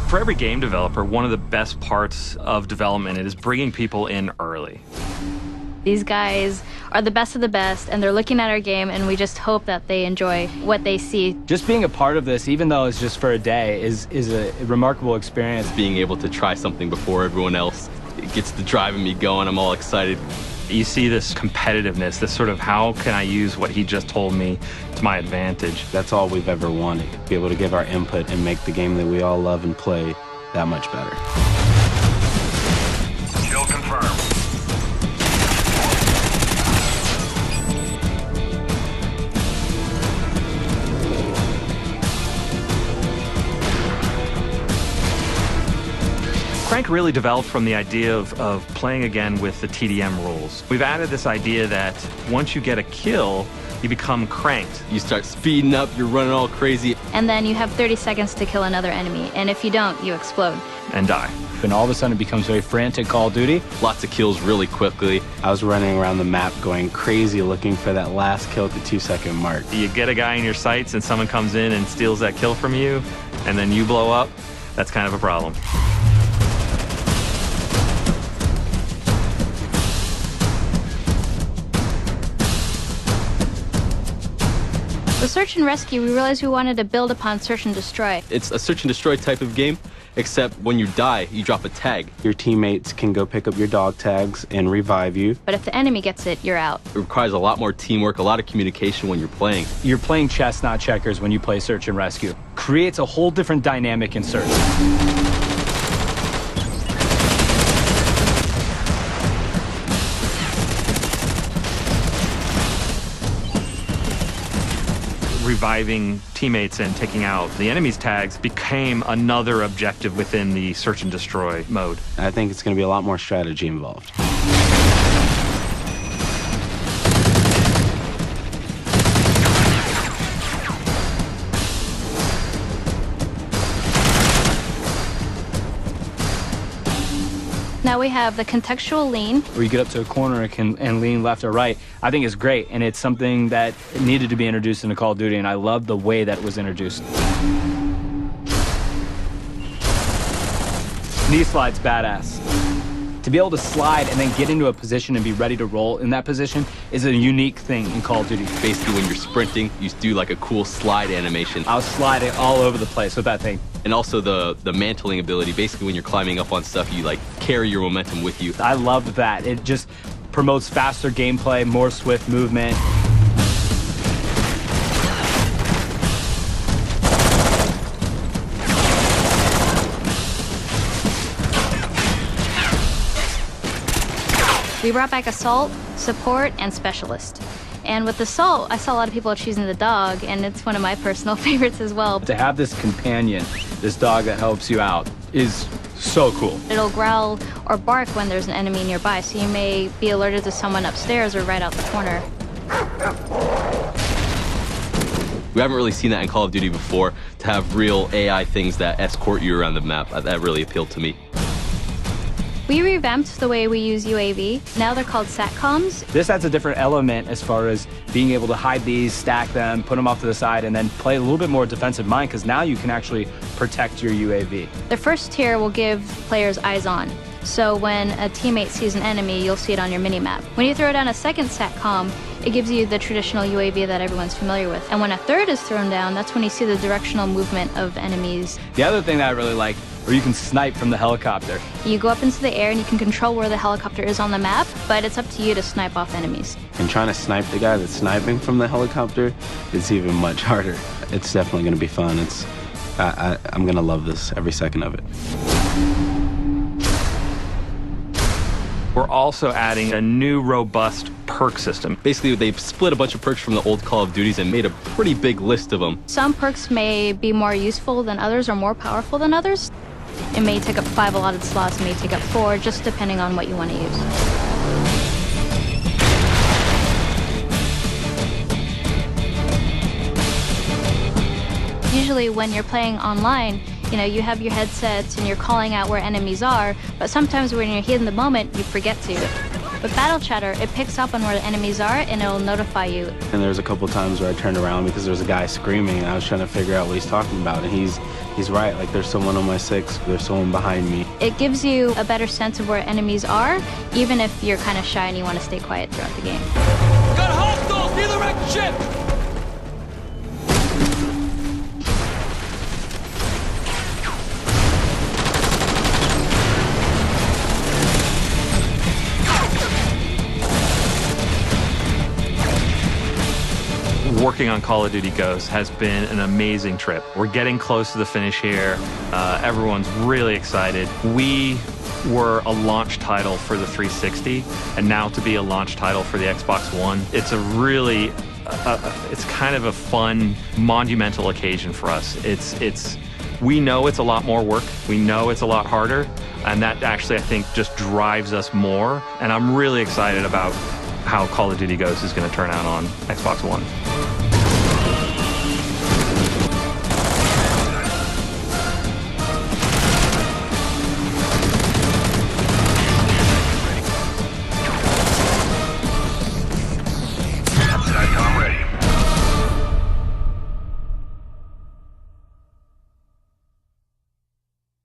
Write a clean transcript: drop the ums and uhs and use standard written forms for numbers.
For every game developer, one of the best parts of development is bringing people in early. These guys are the best of the best, and they're looking at our game, and we just hope that they enjoy what they see. Just being a part of this, even though it's just for a day, is a remarkable experience. Being able to try something before everyone else, it gets the driving me going. I'm all excited. You see this competitiveness, this sort of how can I use what he just told me to my advantage. That's all we've ever wanted, to be able to give our input and make the game that we all love and play that much better. Kill confirmed. Crank really developed from the idea of playing again with the TDM rules. We've added this idea that once you get a kill, you become cranked. You start speeding up, you're running all crazy. And then you have 30 seconds to kill another enemy, and if you don't, you explode. And die. And all of a sudden it becomes very frantic Call of Duty. Lots of kills really quickly. I was running around the map going crazy looking for that last kill at the 2-second mark. You get a guy in your sights and someone comes in and steals that kill from you, and then you blow up. That's kind of a problem. With Search and Rescue, we realized we wanted to build upon Search and Destroy. It's a search and destroy type of game, except when you die, you drop a tag. Your teammates can go pick up your dog tags and revive you. But if the enemy gets it, you're out. It requires a lot more teamwork, a lot of communication when you're playing. You're playing chess, not checkers, when you play Search and Rescue. Creates a whole different dynamic in Search. Reviving teammates and taking out the enemy's tags became another objective within the search and destroy mode. I think it's going to be a lot more strategy involved. Now we have the contextual lean. Where you get up to a corner and lean left or right. I think it's great, and it's something that needed to be introduced into Call of Duty, and I love the way that it was introduced. Knee slide's badass. To be able to slide and then get into a position and be ready to roll in that position is a unique thing in Call of Duty. Basically, when you're sprinting, you do like a cool slide animation. I was sliding all over the place with that thing. And also the mantling ability. Basically, when you're climbing up on stuff, you like carry your momentum with you. I love that. It just promotes faster gameplay, more swift movement. We brought back Assault, Support, and Specialist. And with Assault, I saw a lot of people choosing the dog, and it's one of my personal favorites as well. To have this companion, this dog that helps you out, is so cool. It'll growl or bark when there's an enemy nearby, so you may be alerted to someone upstairs or right out the corner. We haven't really seen that in Call of Duty before, to have real AI things that escort you around the map. That really appealed to me. We revamped the way we use UAV. Now they're called SATCOMs. This adds a different element as far as being able to hide these, stack them, put them off to the side, and then play a little bit more defensive mind, because now you can actually protect your UAV. The first tier will give players eyes on. So when a teammate sees an enemy, you'll see it on your minimap. When you throw down a second SATCOM, it gives you the traditional UAV that everyone's familiar with. And when a third is thrown down, that's when you see the directional movement of enemies. The other thing that I really like, where you can snipe from the helicopter. You go up into the air and you can control where the helicopter is on the map, but it's up to you to snipe off enemies. And trying to snipe the guy that's sniping from the helicopter is even much harder. It's definitely going to be fun. I'm going to love this every second of it. We're also adding a new robust perk system. Basically, they've split a bunch of perks from the old Call of Duties and made a pretty big list of them. Some perks may be more useful than others or more powerful than others. It may take up 5 allotted slots, it may take up 4, just depending on what you want to use. Usually when you're playing online, you have your headsets and you're calling out where enemies are, but sometimes when you're here in the moment, you forget to. With Battle Chatter, it picks up on where the enemies are and it'll notify you. And there's a couple times where I turned around because there was a guy screaming and I was trying to figure out what he's talking about. And he's right, like there's someone on my 6, there's someone behind me. It gives you a better sense of where enemies are, even if you're kind of shy and you want to stay quiet throughout the game. Got hostiles near the wrecked ship! Working on Call of Duty Ghosts has been an amazing trip. We're getting close to the finish here. Everyone's really excited. We were a launch title for the 360, and now to be a launch title for the Xbox One, it's a really, it's kind of a fun, monumental occasion for us. We know it's a lot more work. We know it's a lot harder, and that actually, I think, just drives us more. And I'm really excited about how Call of Duty Ghosts is going to turn out on Xbox One.